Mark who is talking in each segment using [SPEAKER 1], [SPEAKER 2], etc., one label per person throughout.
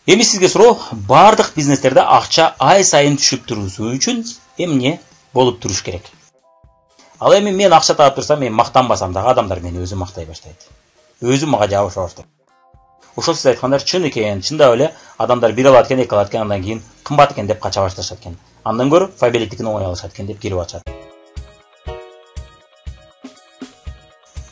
[SPEAKER 1] Эми сизге суроо, бардык бизнестерде акча ай сайын түшүп турусу үчүн эмне болуп туруш керек? Ал эми мен акча таап турсам, мен мактанбасам дагы адамдар мени өзү мактай баштайт. Өзү мага жабыша баштайт. Ошол сиз айткандар чын экен, чындап эле адамдар бир алат экен, эки алат экен, андан кийин кымбат экен деп кача башташат экен. Андан көрө Фабиликтикин оңой алышат экен деп келип атышат.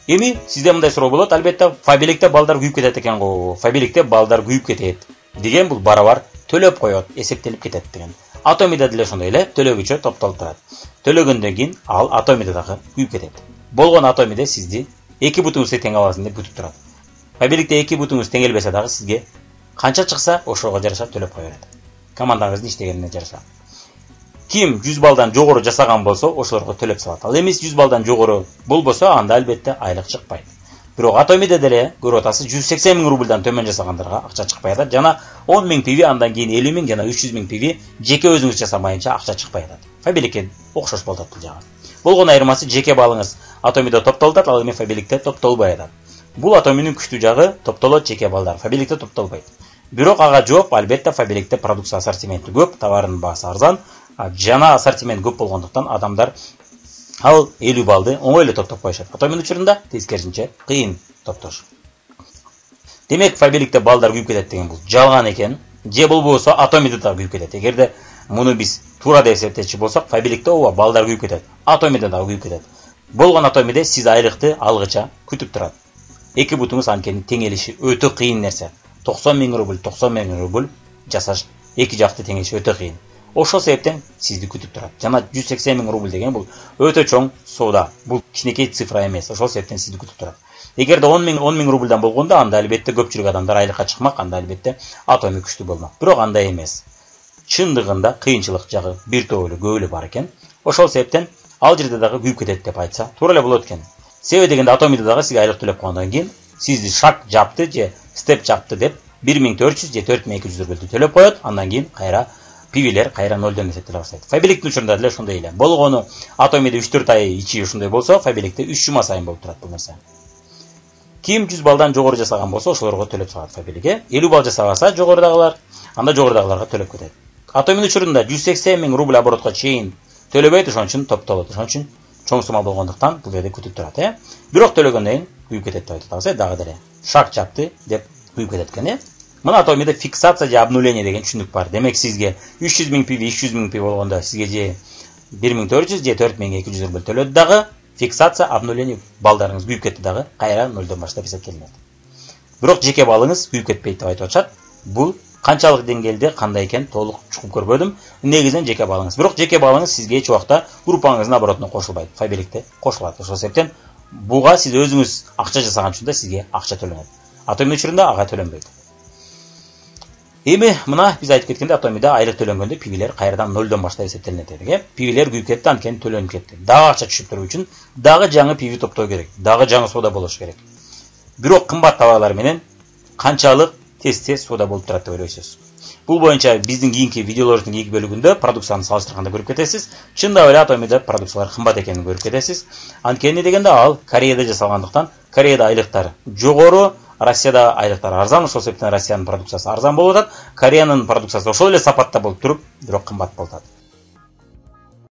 [SPEAKER 1] Эми сизде мындай суроо болот, албетте Фабиликте балдар күйүп кетет экен го. Фабиликте балдар күйүп кетет деген бул барабар төлөп коет, эсептелип кетет деген. Атомида деле ошондой эле төлөгүчө топтолуп турат. Төлөгөндөн кийин ал атомида дагы күйүп кетет. Болгон атомида сизди эки бутуңузду тең аласың деп күтүп турат. Фабиликте эки бутуңуз тең келбесе дагы сизге канча чыкса ошого жараша төлөп кое берет. Командаңыздын иштегенине жараша. Ким 100 балдан жогору жасаган болсо, ошолорго төлөп салат. Ал эми 100 балдан жогору болбосо, анда албетте айлык чыкпайт. Бирок атомида деле көрүп атасыз, 180 000 рубльдан төмөн жасагандарга акча чыкпай атат. Жана 10 000 пиви, андан кийин 50 000, жана 300 000 пиви жеке өзүңүз жасамайынча акча чыкпай атат. Фабиликке окшош болот бул жагы. Болгон айырмасы жеке балыңыз атомида топтолуп атат, ал эми Фабиликте топтолбой атат. Бул атоминин күчтүү жагы, топтолот жеке балдар. Фабиликте топтолбойт. Бирок ага жооп, албетте Фабиликте продукция ассортименти көп, товардын баасы арзан, жана ассортимент көп болгондуктан адамдар ал 50 балды оңой эле топтоп коюшат. Атомин учурунда тескерисинче кыйын топтош. Демек Фабиликте балдар күйүп кетет деген бул жалган экен. Же болбосо атомида да күйүп кетет. Эгерде муну биз туура деп эсептечи болсок, Фабиликте ооба балдар күйүп кетет. Атомида да күйүп кетет. Болгон атомида сиз айлыкты алгыча күтүп турат. Эки бутуңуз анткени теңелиши өтө кыйын нерсе. 90 000 рубль, 90 000 рубль жасаш эки жакты теңелиши өтө кыйын. Ошол себептен сизди күтүп турат. Жана 180 000 рубль деген бул өтө чоң соода. Бул кичинекей цифра эмес. Ошол себептен сизди күтүп турат. Эгерде 10 000 рубльдан болгондо, анда албетте көпчүлүк адамдар айлыкка чыкмак, анда албетте атоми күчтүү болмак. Бирок андай эмес. Чындыгында кыйынчылык жагы бир тоолу көп эле бар экен. Ошол себептен ал жерде дагы күйүп кетет деп айтса, туура эле болот экен. Себеби дегенде атомида дагы сизге айлык төлөп койгондон кийин сизди шаг жапты же степ жапты деп 1400 же 4200 рубльди төлөп коет, андан кийин кайра пивилер кайра нолдон эсептеле баштайт. Фабиликтин учурунда деле ошондой эле. Болгону атомида 3-4 ай ичи ошондой болсо, Фабиликте 3 жума сайын болуп турат бул нерсе. Ким 100 балдан жогору жасаган болсо, ошолорго төлөп салат Фабиликке. 50 бал жасабаса жогорудагылар, анда жогорудагыларга төлөп кетет. Атомин учурунда 180 000 рубль оборотко чейин төлөбөйт, ошон үчүн топтолот. Ошон үчүн чоң сума болгондуктан бул жерде күтүп турат, Бирок төлөгөндөн кийин күйүп кетет деп айтабыз, дагы деле. Шаг жапты деп күйүп кетет экен, Мына атомида фиксация же обнуление деген түшүнүк бар. Демек сизге 300 000 пиви, 200 000 пиви болгондо сизге же 1400 же 4200 рубль төлөт дагы, фиксация, обнуление балдарыңыз күйүп кетти дагы, кайра нолдон баштап эсептелинет. Бирок жеке балыңыз күйүп кетпейт деп айтып атышат. Бул канчалык деңгээлде кандай экен толук чукуп көрбөдүм. Негизинен жеке балыңыз. Бирок жеке балыңыз сизге эч убакта группаңыздын оборотуна кошулбайт. Фабиликте кошулат. Ошол себептен буга сиз өзүңүз акча жасаган үчүн да сизге акча төлөнөт. Атомин учурунда ага төлөнбөйт. Эми мына биз айтып кеткенде атомида айлык төлөнгөндө пивилер кайрадан нолдон баштап эсептелинет дедик, Пивилер күйүп кетти, анткени төлөнүп кетти. Дагы акча түшүп туруу үчүн дагы жаңы пиви топтоо керек, дагы жаңы соода болуш керек. Бирок кымбат товарлар менен канчалык тез соода болуп турат деп ойлойсуз. Бул боюнча биздин кийинки видеолордун кийинки бөлүгүндө продукцияны салыштырганда көрүп кетесиз. Чындап эле атомида продукциялар кымбат экенин көрүп кетесиз. Анткени дегенде ал Кореяда жасалгандыктан, Кореяда айлыктар жогору, Россияда айлыктар арзан, ошол себептен Россиянын продукциясы арзан болуп атат. Кореянын продукциясы ошол эле сапатта болуп туруп, бирок кымбат болуп атат.